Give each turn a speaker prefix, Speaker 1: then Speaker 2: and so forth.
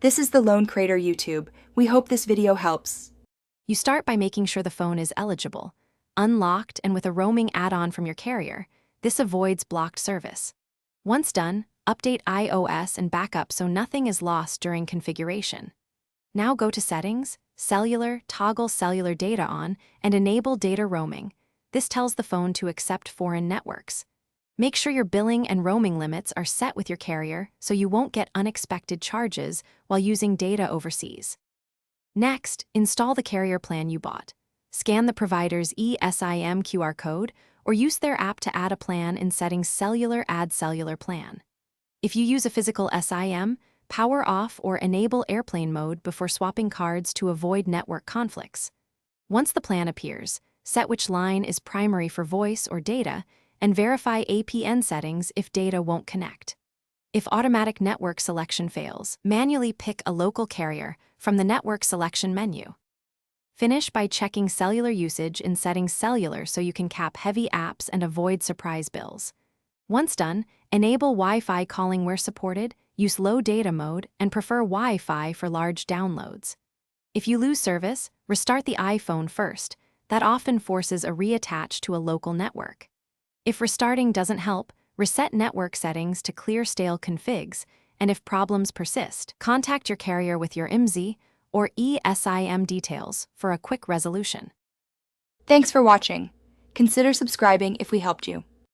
Speaker 1: This is the Lone Crater YouTube. We hope this video helps.
Speaker 2: You start by making sure the phone is eligible, unlocked, and with a roaming add-on from your carrier. This avoids blocked service. Once done, update iOS and backup so nothing is lost during configuration. Now go to Settings, Cellular, toggle cellular data on, and enable data roaming. This tells the phone to accept foreign networks. Make sure your billing and roaming limits are set with your carrier so you won't get unexpected charges while using data overseas. Next, install the carrier plan you bought. Scan the provider's eSIM QR code or use their app to add a plan in Settings Cellular Add Cellular Plan. If you use a physical SIM, power off or enable airplane mode before swapping cards to avoid network conflicts. Once the plan appears, set which line is primary for voice or data and verify APN settings if data won't connect. If automatic network selection fails, manually pick a local carrier from the network selection menu. Finish by checking cellular usage in Settings Cellular so you can cap heavy apps and avoid surprise bills. Once done, enable Wi-Fi calling where supported, use low data mode, and prefer Wi-Fi for large downloads. If you lose service, restart the iPhone first. That often forces a reattach to a local network. If restarting doesn't help, reset network settings to clear stale configs, and if problems persist, contact your carrier with your IMSI or eSIM details for a quick resolution.
Speaker 1: Thanks for watching. Consider subscribing if we helped you.